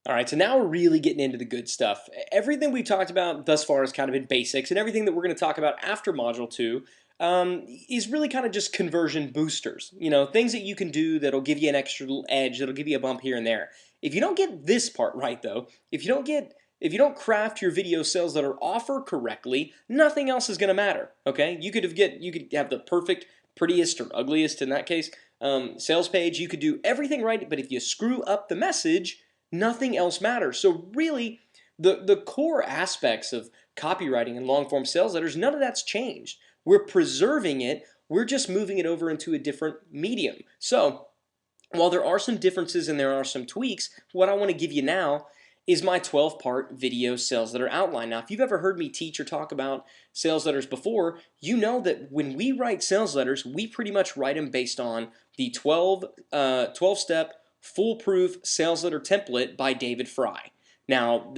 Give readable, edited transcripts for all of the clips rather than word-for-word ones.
All right, so now we're really getting into the good stuff. Everything we've talked about thus far has kind of been basics, and everything that we're going to talk about after Module 2 is really kind of just conversion boosters. You know, things that you can do that'll give you an extra little edge, that'll give you a bump here and there. If you don't get this part right, though, if you don't craft your video sales letter offer correctly, nothing else is going to matter. Okay, you could have the perfect, prettiest, or ugliest in that case sales page. You could do everything right, but if you screw up the message, nothing else matters. So really, the core aspects of copywriting and long form sales letters, none of that's changed. We're preserving it. We're just moving it over into a different medium. So while there are some differences and there are some tweaks, what I want to give you now is my 12-part video sales letter outline. Now, if you've ever heard me teach or talk about sales letters before, you know that when we write sales letters, we pretty much write them based on the 12-step foolproof sales letter template by David Fry. Now,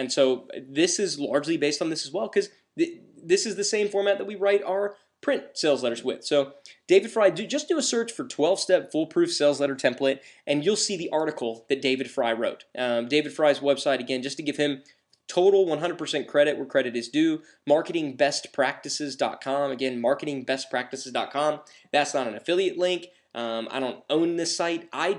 so this is largely based on this as well, because this is the same format that we write our print sales letters with. So David Fry, just do a search for 12-step foolproof sales letter template, and you'll see the article that David Fry wrote. David Fry's website, again, just to give him total 100% credit where credit is due, marketingbestpractices.com. Again, marketingbestpractices.com. That's not an affiliate link. I don't own this site. I've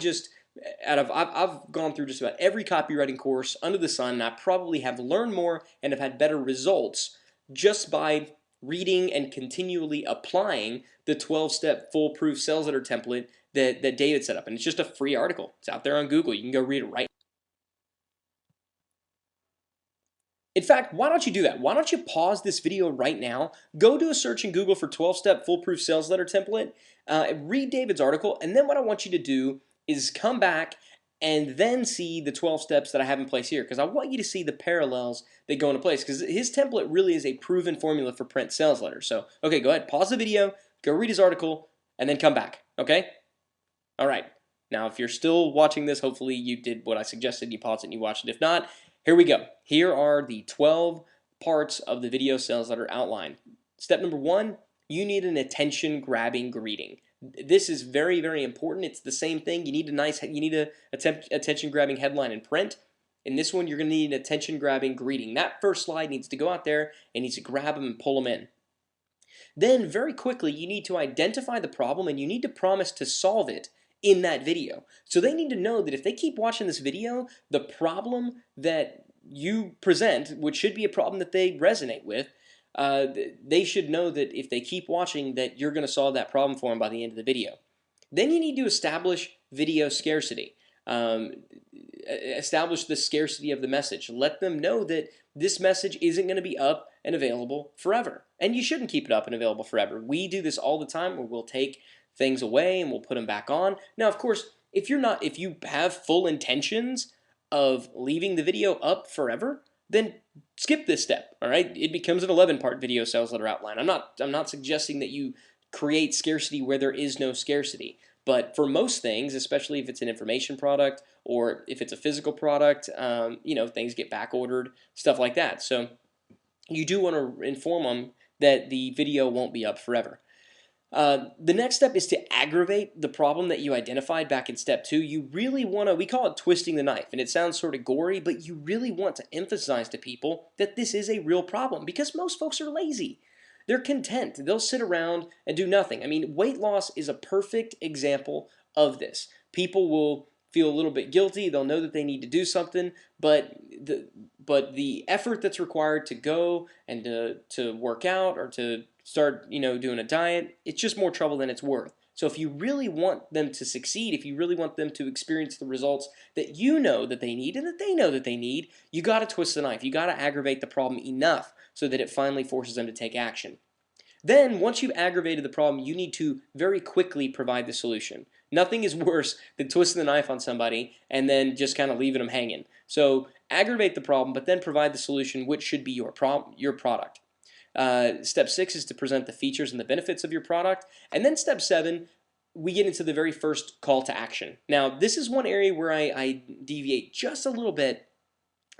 gone through just about every copywriting course under the sun, and I probably have learned more and have had better results just by reading and continually applying the 12-step foolproof sales letter template that David set up. And it's just a free article. It's out there on Google. You can go read it right now. In fact, why don't you do that? Why don't you pause this video right now, go do a search in Google for 12-step foolproof sales letter template, read David's article, and then what I want you to do is come back and then see the 12 steps that I have in place here, because I want you to see the parallels that go into place, because his template really is a proven formula for print sales letters. So, okay, go ahead, pause the video, go read his article, and then come back, okay? All right. Now, if you're still watching this, hopefully you did what I suggested, you paused it and you watched it. If not, here we go. Here are the 12 parts of the video sales letter outline. Step number 1, you need an attention-grabbing greeting. This is very, very important. It's the same thing. You need a attention-grabbing headline in print. In this one, you're going to need an attention-grabbing greeting. That first slide needs to go out there and needs to grab them and pull them in. Then, very quickly, you need to identify the problem and you need to promise to solve it in that video. So they need to know that if they keep watching this video, the problem that you present, which should be a problem that they resonate with, they should know that if they keep watching that you're going to solve that problem for them by the end of the video. Then you need to establish video scarcity. Establish the scarcity of the message. Let them know that this message isn't going to be up and available forever. And you shouldn't keep it up and available forever. We do this all the time where we'll take things away and we'll put them back on. Now, of course, if you have full intentions of leaving the video up forever, then skip this step. All right, it becomes an 11-part video sales letter outline. I'm not suggesting that you create scarcity where there is no scarcity. But for most things, especially if it's an information product or if it's a physical product, things get back ordered, stuff like that. So you do want to inform them that the video won't be up forever. The next step is to aggravate the problem that you identified back in step 2. You really want to, we call it twisting the knife, and it sounds sort of gory, but you really want to emphasize to people that this is a real problem because most folks are lazy. They're content. They'll sit around and do nothing. I mean, weight loss is a perfect example of this. People will feel a little bit guilty. They'll know that they need to do something, but the effort that's required to go and to work out or to start, doing a diet, it's just more trouble than it's worth. So if you really want them to succeed, if you really want them to experience the results that you know that they need and that they know that they need, you got to twist the knife. You got to aggravate the problem enough so that it finally forces them to take action. Then, once you've aggravated the problem, you need to very quickly provide the solution. Nothing is worse than twisting the knife on somebody and then just kind of leaving them hanging. So aggravate the problem, but then provide the solution, which should be your product. Step 6 is to present the features and the benefits of your product. And then step 7, we get into the very first call to action. Now, this is one area where I deviate just a little bit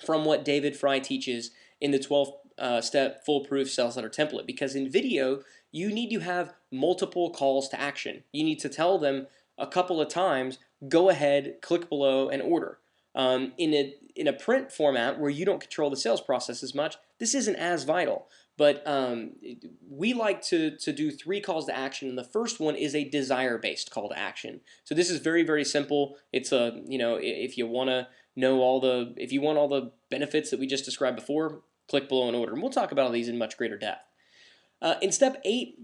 from what David Fry teaches in the 12-step foolproof sales letter template, because in video, you need to have multiple calls to action. You need to tell them a couple of times, go ahead, click below, and order. In a print format where you don't control the sales process as much, this isn't as vital. But we like to do 3 calls to action, and the first one is a desire-based call to action. So this is very, very simple. It's a, if you want to know if you want all the benefits that we just described before, click below and order. And we'll talk about all these in much greater depth. In step 8,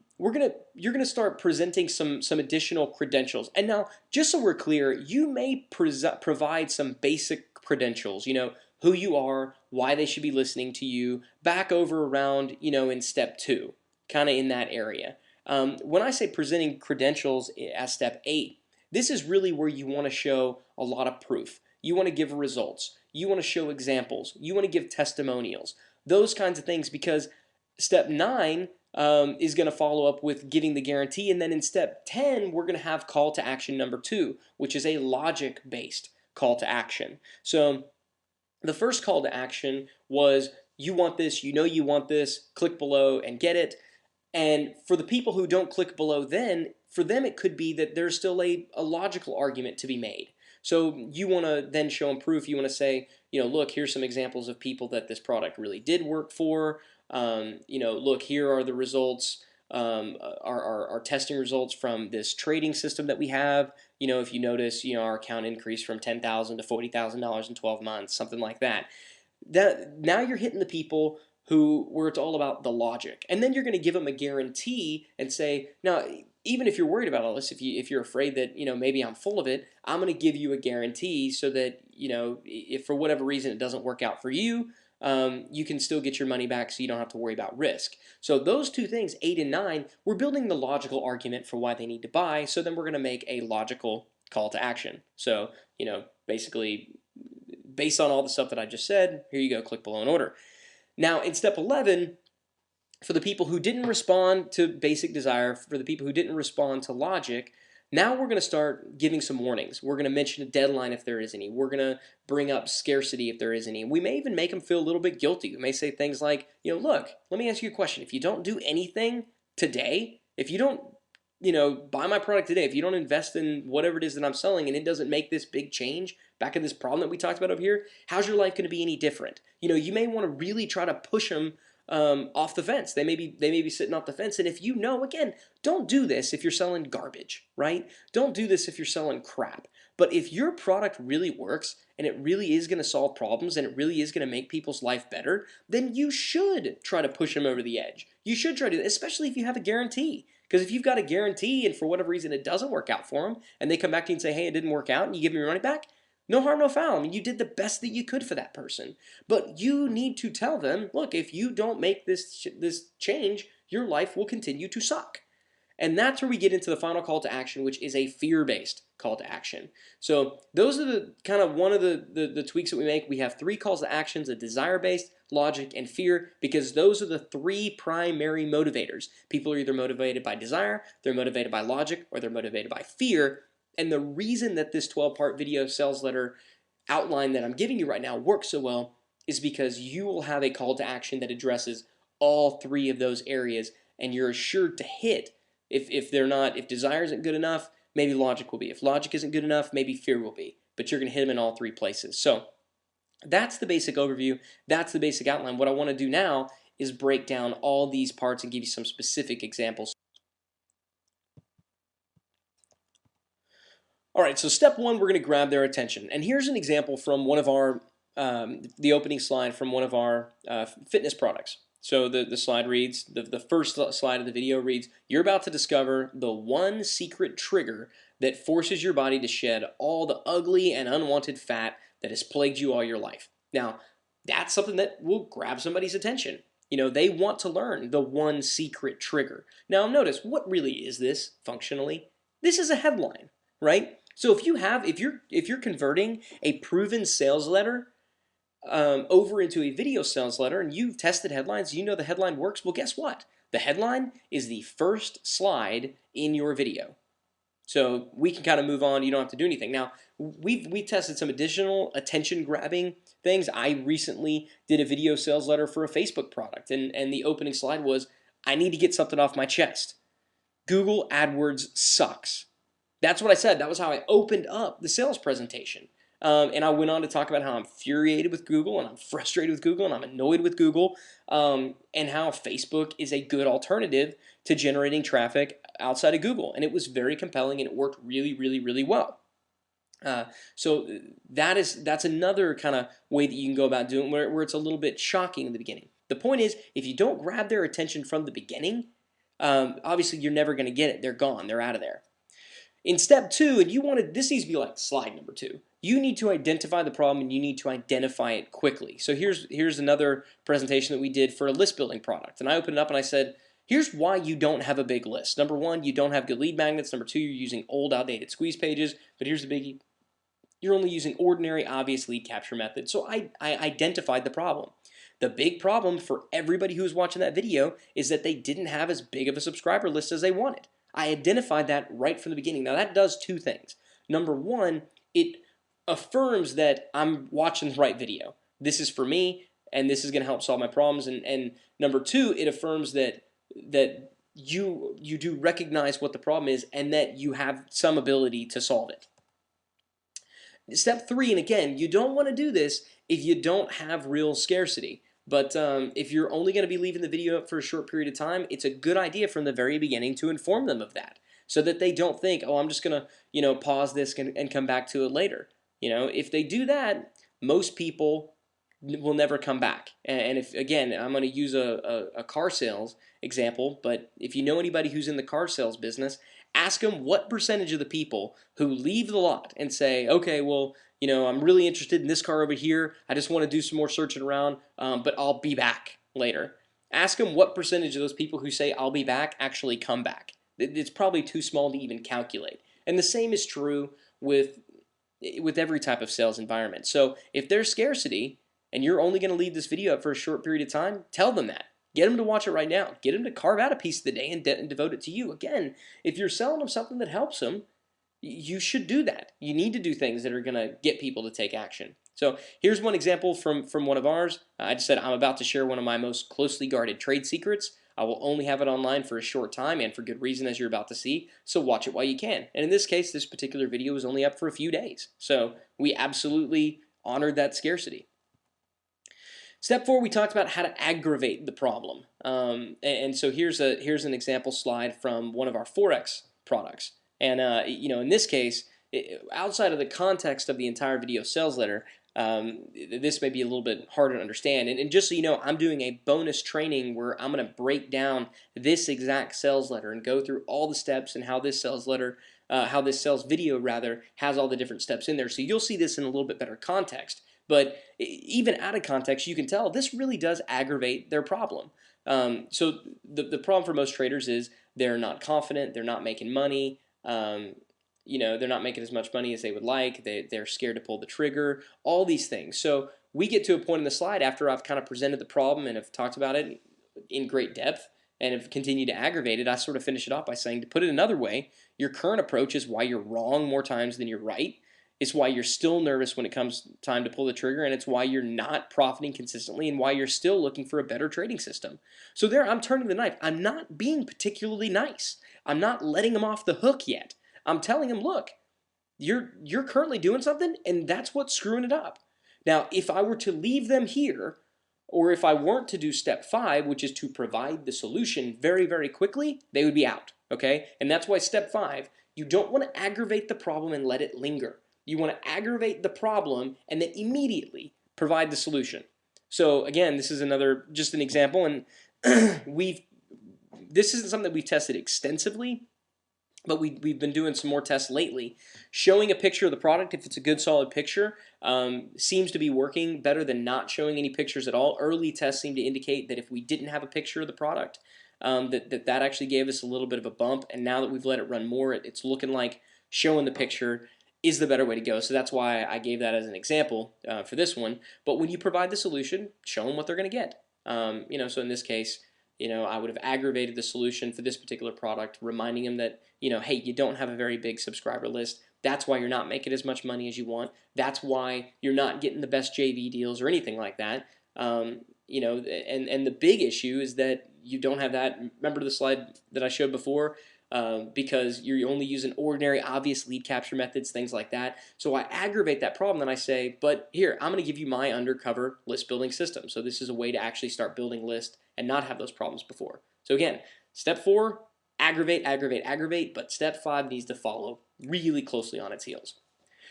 you're gonna start presenting some additional credentials. And now, just so we're clear, you may provide some basic credentials. Who you are, why they should be listening to you, back over around in step 2, kind of in that area. When I say presenting credentials as step 8, this is really where you want to show a lot of proof. You want to give results. You want to show examples. You want to give testimonials. Those kinds of things, because step 9 is going to follow up with giving the guarantee, and then in step 10 we're going to have call to action number 2, which is a logic based call to action. So the first call to action was, you want this, you want this, click below and get it. And for the people who don't click below, then for them it could be that there's still a logical argument to be made. So you want to then show them proof. You want to say, look, here's some examples of people that this product really did work for. Look, here are the results, our testing results from this trading system that we have. If you notice, our account increased from $10,000 to $40,000 in 12 months, something like that. Now you're hitting the people where it's all about the logic, and then you're going to give them a guarantee and say, now, even if you're worried about all this, if you're afraid that maybe I'm full of it, I'm going to give you a guarantee so that if for whatever reason it doesn't work out for you, you can still get your money back, so you don't have to worry about risk. So those 2 things, 8 and 9, we're building the logical argument for why they need to buy. So then we're going to make a logical call to action. So basically, based on all the stuff that I just said, here you go, click below and order. Now in step 11, for the people who didn't respond to basic desire, for the people who didn't respond to logic, now we're going to start giving some warnings. We're going to mention a deadline if there is any. We're going to bring up scarcity if there is any. We may even make them feel a little bit guilty. We may say things like, look, let me ask you a question. If you don't do anything today, if you don't buy my product today, if you don't invest in whatever it is that I'm selling and it doesn't make this big change back in this problem that we talked about over here, how's your life going to be any different? You may want to really try to push them off the fence. They may be sitting off the fence, and if again, don't do this if you're selling garbage, right? Don't do this if you're selling crap. But if your product really works and it really is going to solve problems and it really is going to make people's life better, then you should try to push them over the edge. You should try to, especially if you have a guarantee. Because if you've got a guarantee and for whatever reason it doesn't work out for them, and they come back to you and say, hey, it didn't work out, and you give them your money back, no harm, no foul. I mean, you did the best that you could for that person. But you need to tell them, look, if you don't make this change, your life will continue to suck. And that's where we get into the final call to action, which is a fear-based call to action. So those are the kind of one of the tweaks that we make. We have 3 calls to actions: a desire-based, logic, and fear, because those are the 3 primary motivators. People are either motivated by desire, they're motivated by logic, or they're motivated by fear. And the reason that this 12-part video sales letter outline that I'm giving you right now works so well is because you will have a call to action that addresses all 3 of those areas, and you're assured to hit. If desire isn't good enough, maybe logic will be. If logic isn't good enough, maybe fear will be. But you're going to hit them in all 3 places. So that's the basic overview. That's the basic outline. What I want to do now is break down all these parts and give you some specific examples. All right, so step 1, we're going to grab their attention. And here's an example from one of our, the opening slide from one of our fitness products. So the slide reads, the first slide of the video reads, you're about to discover the one secret trigger that forces your body to shed all the ugly and unwanted fat that has plagued you all your life. Now, that's something that will grab somebody's attention. They want to learn the one secret trigger. Now, notice, what really is this functionally? This is a headline, right? So if you're converting a proven sales letter over into a video sales letter, and you've tested headlines, the headline works, well, guess what? The headline is the first slide in your video. So we can kind of move on. You don't have to do anything. Now, we tested some additional attention-grabbing things. I recently did a video sales letter for a Facebook product, and the opening slide was, I need to get something off my chest. Google AdWords sucks. That's what I said. That was how I opened up the sales presentation. And I went on to talk about how I'm infuriated with Google and I'm frustrated with Google and I'm annoyed with Google, and how Facebook is a good alternative to generating traffic outside of Google. And it was very compelling and it worked really, really, really well. So that's another kind of way that you can go about doing it, where it's a little bit shocking in the beginning. The point is, if you don't grab their attention from the beginning, obviously you're never going to get it. They're gone. They're out of there. In step 2, and this needs to be like slide number 2. You need to identify the problem and you need to identify it quickly. So here's another presentation that we did for a list building product, and I opened it up and I said, here's why you don't have a big list. Number 1, you don't have good lead magnets. Number 2, you're using old, outdated squeeze pages. But here's the biggie. You're only using ordinary, obvious lead capture methods. So I identified the problem. The big problem for everybody who was watching that video is that they didn't have as big of a subscriber list as they wanted. I identified that right from the beginning. Now that does 2 things. Number 1, it affirms that I'm watching the right video. This is for me, and this is going to help solve my problems. And number 2, it affirms that you do recognize what the problem is and that you have some ability to solve it. Step 3, and again, you don't want to do this if you don't have real scarcity. But if you're only going to be leaving the video up for a short period of time, it's a good idea from the very beginning to inform them of that, so that they don't think, oh, I'm just going to pause this and come back to it later. If they do that, most people will never come back. And if, again, I'm going to use a car sales example, but if you know anybody who's in the car sales business, ask them what percentage of the people who leave the lot and say, okay, well, I'm really interested in this car over here. I just want to do some more searching around, but I'll be back later. Ask them what percentage of those people who say I'll be back actually come back. It's probably too small to even calculate. And the same is true with every type of sales environment. So if there's scarcity and you're only going to leave this video up for a short period of time, tell them that. Get them to watch it right now. Get them to carve out a piece of the day and devote it to you. Again, if you're selling them something that helps them, you should do that. You need to do things that are going to get people to take action. So here's one example from one of ours. I just said I'm about to share one of my most closely guarded trade secrets. I will only have it online for a short time and for good reason, as you're about to see, so watch it while you can. And in this case, this particular video was only up for a few days. So we absolutely honored that scarcity. Step 4, we talked about how to aggravate the problem. And so here's an example slide from one of our Forex products. And in this case, outside of the context of the entire video sales letter, this may be a little bit harder to understand. And just so you know, I'm doing a bonus training where I'm going to break down this exact sales letter and go through all the steps and how this sales letter, how this sales video rather, has all the different steps in there. So you'll see this in a little bit better context. But even out of context, you can tell this really does aggravate their problem. So the problem for most traders is they're not confident, they're not making money, they're not making as much money as they would like, they're scared to pull the trigger, all these things. So we get to a point in the slide after I've kind of presented the problem and have talked about it in great depth and have continued to aggravate it, I sort of finish it off by saying, to put it another way, your current approach is why you're wrong more times than you're right. It's why you're still nervous when it comes time to pull the trigger, and it's why you're not profiting consistently and why you're still looking for a better trading system. So there, I'm turning the knife. I'm not being particularly nice. I'm not letting them off the hook yet. I'm telling them, look, you're currently doing something, and that's what's screwing it up. Now, if I were to leave them here, or if I weren't to do step 5, which is to provide the solution very, very quickly, they would be out, okay? And that's why step 5, you don't want to aggravate the problem and let it linger. You want to aggravate the problem and then immediately provide the solution. So again, this is just an example, and this isn't something that we've tested extensively, but we've been doing some more tests lately. Showing a picture of the product, if it's a good solid picture, seems to be working better than not showing any pictures at all. Early tests seem to indicate that if we didn't have a picture of the product, that actually gave us a little bit of a bump, and now that we've let it run more, it's looking like showing the picture is the better way to go. So that's why I gave that as an example for this one. But when you provide the solution, show them what they're going to get. So in this case, I would have aggravated the solution for this particular product, reminding them that, hey, you don't have a very big subscriber list. That's why you're not making as much money as you want. That's why you're not getting the best JV deals or anything like that. And the big issue is that you don't have that. Remember the slide that I showed before? because you're only using ordinary, obvious lead capture methods, things like that. So I aggravate that problem and I say, but here, I'm going to give you my undercover list building system. So this is a way to actually start building lists and not have those problems before. So again, step 4, aggravate, aggravate, aggravate, but step 5 needs to follow really closely on its heels.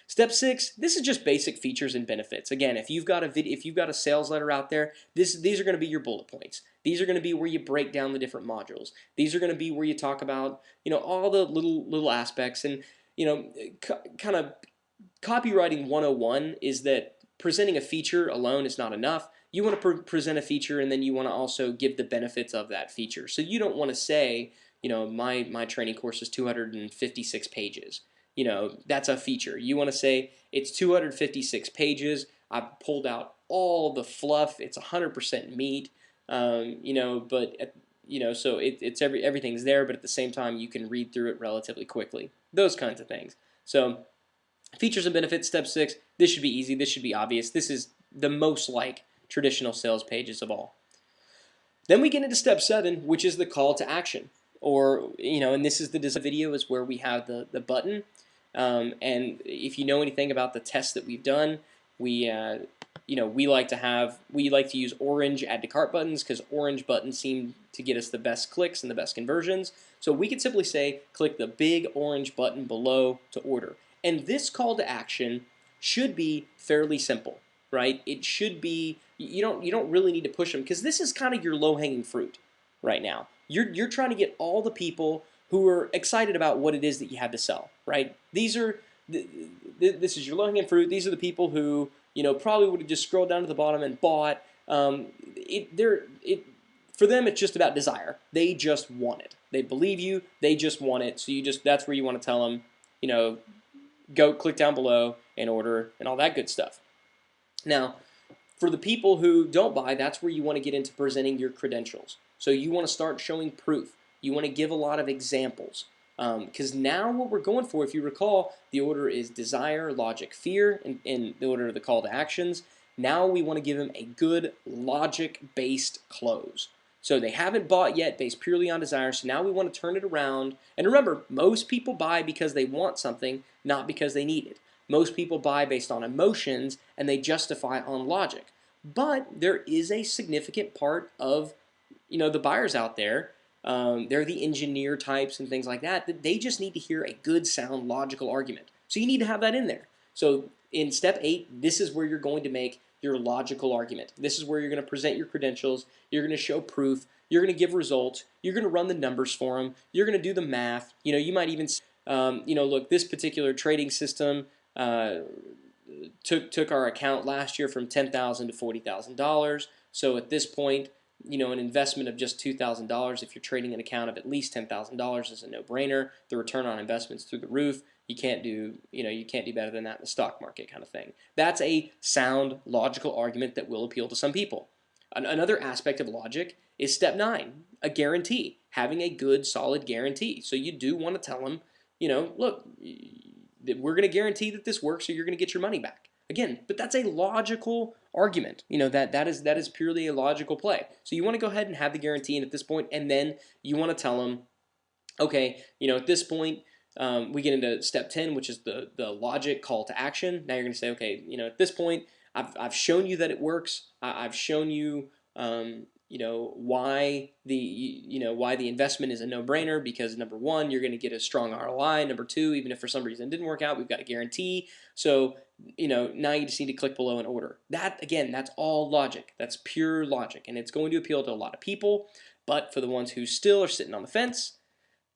Step 6, this is just basic features and benefits. Again, if you've got a sales letter out there, these are going to be your bullet points. These are going to be where you break down the different modules. These are going to be where you talk about, all the little aspects. And, kind of copywriting 101 is that presenting a feature alone is not enough. You want to present a feature, and then you want to also give the benefits of that feature. So you don't want to say, my training course is 256 pages. That's a feature. You want to say it's 256 pages. I've pulled out all the fluff. It's 100% meat. But so it's everything's there. But at the same time, you can read through it relatively quickly. Those kinds of things. So features and benefits. Step 6. This should be easy. This should be obvious. This is the most like traditional sales pages of all. Then we get into step 7, which is the call to action. Or and this is the design video is where we have the button. And if you know anything about the tests that we've done, we like to use orange add to cart buttons because orange buttons seem to get us the best clicks and the best conversions. So we could simply say click the big orange button below to order. And this call to action should be fairly simple, right? It should be you don't really need to push them because this is kind of your low-hanging fruit right now. You're trying to get all the people who are excited about what it is that you have to sell, right? This is your low-hanging fruit. These are the people who probably would have just scrolled down to the bottom and bought. For them, it's just about desire. They just want it. They believe you. They just want it. So that's where you want to tell them, go click down below and order and all that good stuff. Now, for the people who don't buy, that's where you want to get into presenting your credentials. So you want to start showing proof. You want to give a lot of examples. Because now what we're going for, if you recall, the order is desire, logic, fear, in the order of the call to actions. Now we want to give them a good logic-based close. So they haven't bought yet based purely on desire, so now we want to turn it around. And remember, most people buy because they want something, not because they need it. Most people buy based on emotions, and they justify on logic. But there is a significant part of the buyers out there. They're the engineer types and things like that they just need to hear a good, sound, logical argument. So you need to have that in there. So in step 8, this is where you're going to make your logical argument. This is where you're going to present your credentials. You're going to show proof. You're going to give results. You're going to run the numbers for them. You're going to do the math. You might even, look, this particular trading system took our account last year from $10,000 to $40,000. So at this point, an investment of just $2,000 if you're trading an account of at least $10,000 is a no-brainer. The return on investment's through the roof. You can't do better than that in the stock market kind of thing. That's a sound, logical argument that will appeal to some people. Another aspect of logic is step 9, a guarantee, having a good, solid guarantee. So you do want to tell them, look, we're going to guarantee that this works, so you're going to get your money back. Again, but that's a logical argument. That is purely a logical play. So you want to go ahead and have the guarantee in at this point, and then you want to tell them, okay, at this point, we get into step 10, which is the logic call to action. Now you're going to say, okay, at this point, I've shown you that it works. I've shown you, why the investment is a no-brainer, because number 1, you're going to get a strong ROI. Number 2, even if for some reason it didn't work out, we've got a guarantee. So now you just need to click below and order. That, again, that's all logic. That's pure logic, and it's going to appeal to a lot of people. But for the ones who still are sitting on the fence,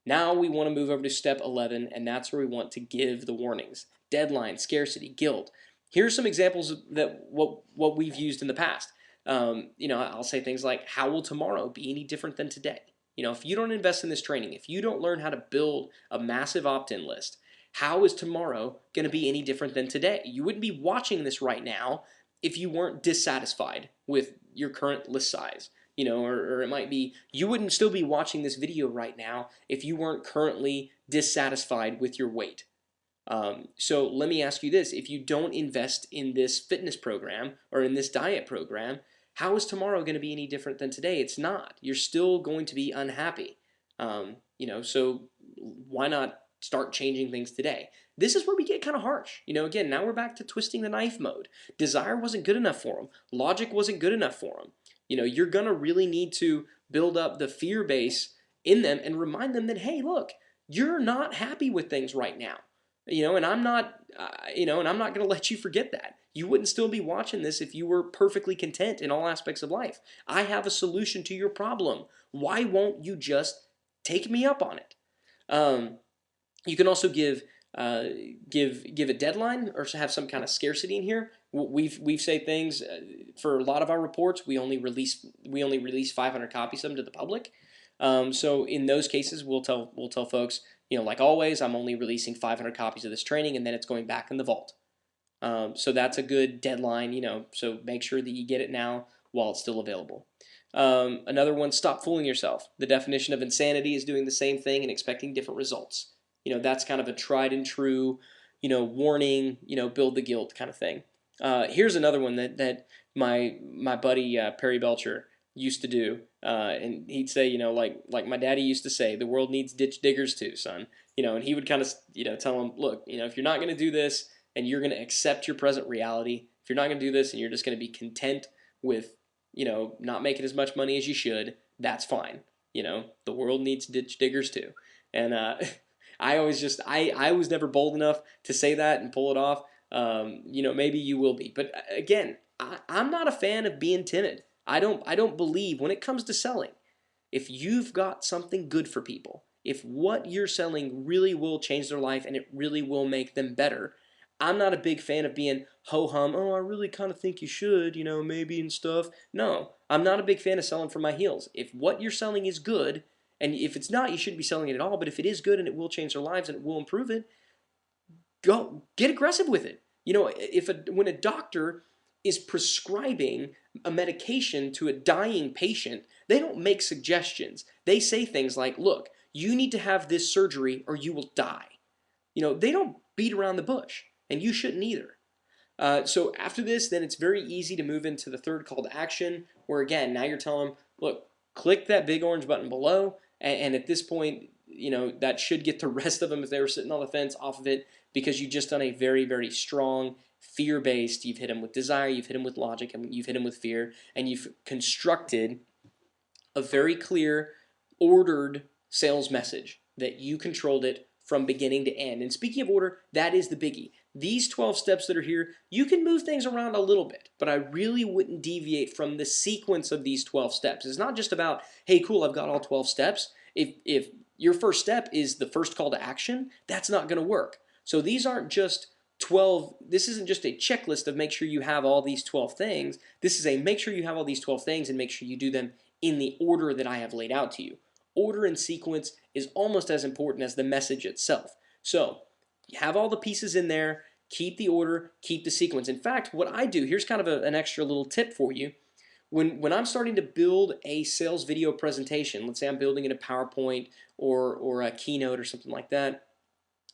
now we want to move over to step 11, and that's where we want to give the warnings: deadline, scarcity, guilt. Here's some examples that what we've used in the past. I'll say things like, how will tomorrow be any different than today? If you don't invest in this training, if you don't learn how to build a massive opt-in list, how is tomorrow going to be any different than today? You wouldn't be watching this right now if you weren't dissatisfied with your current list size. Or it might be you wouldn't still be watching this video right now if you weren't currently dissatisfied with your weight. So let me ask you this: if you don't invest in this fitness program or in this diet program, how is tomorrow going to be any different than today? It's not. You're still going to be unhappy. So why not start changing things today? This is where we get kind of harsh. Again, now we're back to twisting the knife mode. Desire wasn't good enough for them. Logic wasn't good enough for them. You're going to really need to build up the fear base in them and remind them that, hey, look, you're not happy with things right now. And I'm not, and I'm not going to let you forget that. You wouldn't still be watching this if you were perfectly content in all aspects of life. I have a solution to your problem. Why won't you just take me up on it? You can also give a deadline or have some kind of scarcity in here. We've said things for a lot of our reports. We only release 500 copies of them to the public. So in those cases, we'll tell folks, like always, I'm only releasing 500 copies of this training, and then it's going back in the vault. So that's a good deadline. So make sure that you get it now while it's still available. Another one, stop fooling yourself. The definition of insanity is doing the same thing and expecting different results. That's kind of a tried and true, warning, build the guilt kind of thing. Here's another one that my buddy Perry Belcher used to do, and he'd say, like my daddy used to say, the world needs ditch diggers too, son. And he would kind of, tell him, look, if you're not going to do this and you're going to accept your present reality, if you're not going to do this and you're just going to be content with, not making as much money as you should, that's fine. The world needs ditch diggers too. And I was never bold enough to say that and pull it off. Maybe you will be. But again, I'm not a fan of being timid. I don't believe when it comes to selling, if you've got something good for people, if what you're selling really will change their life and it really will make them better, I'm not a big fan of being ho-hum, oh, I really kind of think you should, maybe and stuff. No, I'm not a big fan of selling from my heels. If what you're selling is good, and if it's not, you shouldn't be selling it at all, but if it is good and it will change their lives and it will improve it, go get aggressive with it. When a doctor is prescribing a medication to a dying patient, they don't make suggestions. They say things like, look, you need to have this surgery or you will die. They don't beat around the bush, and you shouldn't either. So after this, then it's very easy to move into the third call to action, where again, now you're telling them, look, click that big orange button below, and at this point, that should get the rest of them, if they were sitting on the fence, off of it, because you've just done a very, very strong fear-based. You've hit them with desire, you've hit them with logic, and you've hit them with fear, and you've constructed a very clear, ordered sales message that you controlled it from beginning to end. And speaking of order, that is the biggie. These 12 steps that are here, you can move things around a little bit, but I really wouldn't deviate from the sequence of these 12 steps. It's not just about, hey, cool, I've got all 12 steps. If your first step is the first call to action, that's not going to work. So these aren't just 12, this isn't just a checklist of make sure you have all these 12 things. This is a make sure you have all these 12 things and make sure you do them in the order that I have laid out to you. Order and sequence is almost as important as the message itself. So you have all the pieces in there, keep the order, keep the sequence. In fact, what I do, here's kind of an extra little tip for you. When I'm starting to build a sales video presentation, let's say I'm building in a PowerPoint or a Keynote or something like that,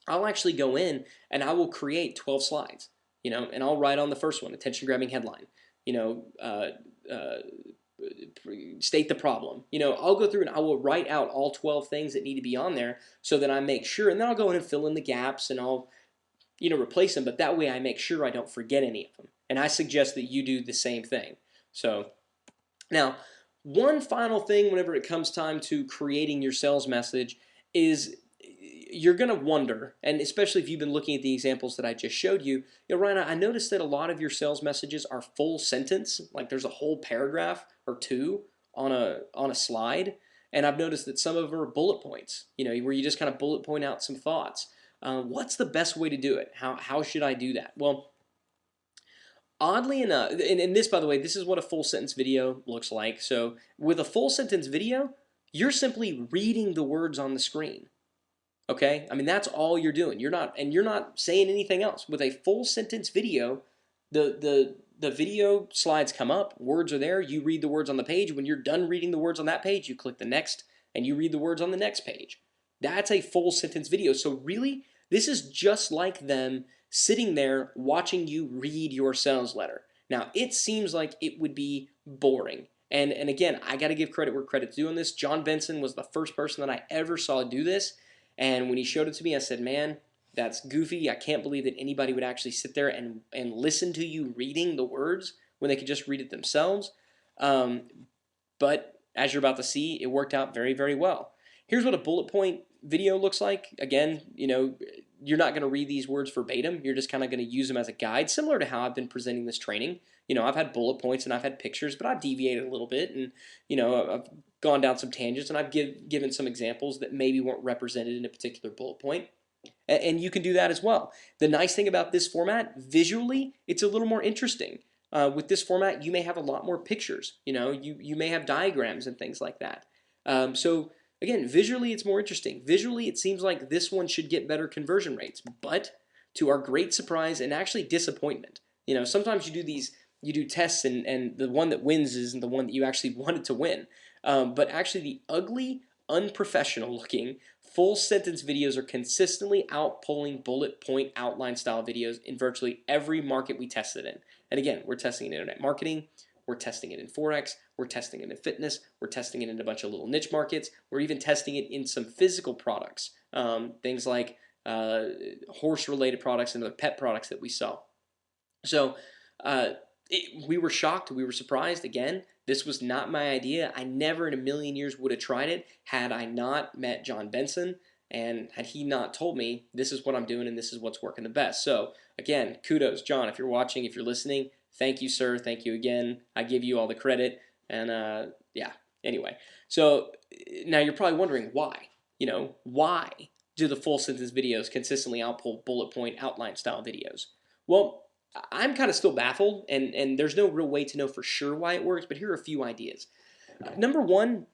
I'll actually go in and I will create 12 slides, and I'll write on the first one, attention-grabbing headline, state the problem. I'll go through and I will write out all 12 things that need to be on there so that I make sure, and then I'll go in and fill in the gaps and I'll, replace them, but that way I make sure I don't forget any of them. And I suggest that you do the same thing. So now, one final thing whenever it comes time to creating your sales message is you're going to wonder, and especially if you've been looking at the examples that I just showed you, Ryan, I noticed that a lot of your sales messages are full sentence, like there's a whole paragraph or two on a slide, and I've noticed that some of them are bullet points, where you just kind of bullet point out some thoughts. What's the best way to do it? How should I do that? Well, oddly enough, and this, by the way, this is what a full sentence video looks like. So with a full sentence video, you're simply reading the words on the screen. Okay, I mean that's all you're doing. You're not saying anything else. With a full sentence video, the video slides come up, words are there. You read the words on the page. When you're done reading the words on that page, you click the next, and you read the words on the next page. That's a full sentence video. So really, this is just like them sitting there watching you read your sales letter. Now, it seems like it would be boring. And again, I got to give credit where credit's due on this. John Benson was the first person that I ever saw do this. And when he showed it to me, I said, man, that's goofy. I can't believe that anybody would actually sit there and listen to you reading the words when they could just read it themselves. But as you're about to see, it worked out very, very well. Here's what a bullet point video looks like. Again, you're not going to read these words verbatim. You're just kind of going to use them as a guide, similar to how I've been presenting this training. I've had bullet points and I've had pictures, but I've deviated a little bit, and I've gone down some tangents, and I've given some examples that maybe weren't represented in a particular bullet point. And you can do that as well. The nice thing about this format, visually, it's a little more interesting. With this format, you may have a lot more pictures. You may have diagrams and things like that. So again, visually, it's more interesting. Visually, it seems like this one should get better conversion rates, but to our great surprise and actually disappointment, sometimes you do tests and the one that wins isn't the one that you actually wanted to win. But actually, the ugly, unprofessional looking full sentence videos are consistently outpulling bullet point outline style videos in virtually every market we tested in. And again, we're testing in internet marketing, we're testing it in Forex, we're testing it in fitness, we're testing it in a bunch of little niche markets, we're even testing it in some physical products, things like horse-related products and other pet products that we sell. So we were shocked, we were surprised. Again, this was not my idea. I never in a million years would have tried it had I not met John Benson and had he not told me this is what I'm doing and this is what's working the best. So again, kudos, John, if you're watching, if you're listening, thank you, sir. Thank you again. I give you all the credit. And yeah, anyway. So now you're probably wondering why. Why do the full sentence videos consistently outpull bullet point outline style videos? Well, I'm kind of still baffled, and there's no real way to know for sure why it works, but here are a few ideas. Number one,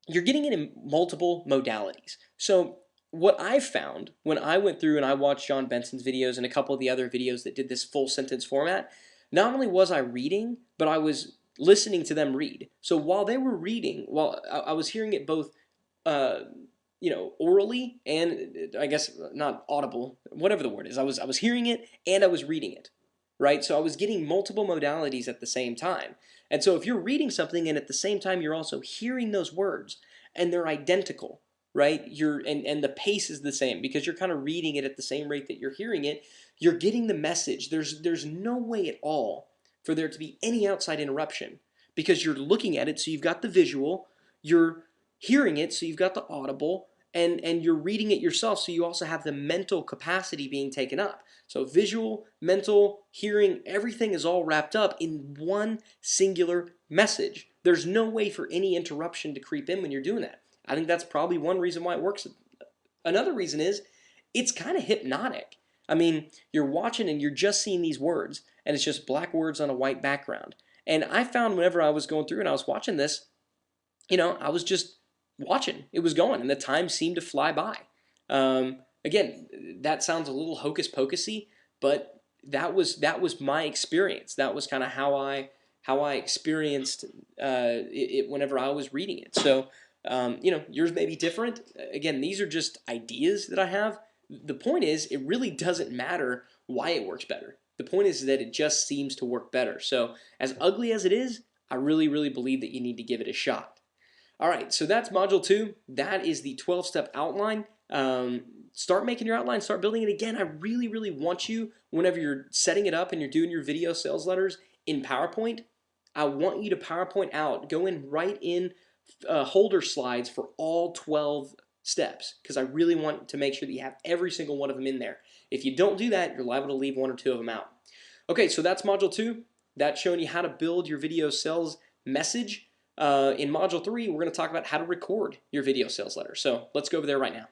you're getting it in multiple modalities. So what I found when I went through and I watched John Benson's videos and a couple of the other videos that did this full sentence format, not only was I reading, but I was listening to them read. So while they were reading, while I was hearing it both orally and I guess not audible, whatever the word is, I was hearing it and I was reading it. Right? So I was getting multiple modalities at the same time. And so if you're reading something and at the same time you're also hearing those words and they're identical, right? And the pace is the same because you're kind of reading it at the same rate that you're hearing it, you're getting the message. There's no way at all for there to be any outside interruption because you're looking at it, so you've got the visual, you're hearing it, so you've got the audible, and you're reading it yourself, so you also have the mental capacity being taken up. So visual, mental, hearing, everything is all wrapped up in one singular message. There's no way for any interruption to creep in when you're doing that. I think that's probably one reason why it works. Another reason is it's kind of hypnotic. I mean, you're watching and you're just seeing these words, and it's just black words on a white background. And I found whenever I was going through and I was watching this, I was just watching. It was going, and the time seemed to fly by. Again, that sounds a little hocus pocusy, but that was my experience. That was kind of how I experienced it whenever I was reading it. So yours may be different. Again, these are just ideas that I have. The point is, it really doesn't matter why it works better. The point is that it just seems to work better. So as ugly as it is, I really, really believe that you need to give it a shot. All right, so that's Module 2. That is the 12-step outline. Start making your outline, start building it. Again, I really, really want you, whenever you're setting it up and you're doing your video sales letters in PowerPoint, I want you to PowerPoint out. Go in right in holder slides for all 12 steps because I really want to make sure that you have every single one of them in there. If you don't do that, you're liable to leave one or two of them out. Okay, so that's Module 2. That's showing you how to build your video sales message. In Module 3, we're going to talk about how to record your video sales letter. So let's go over there right now.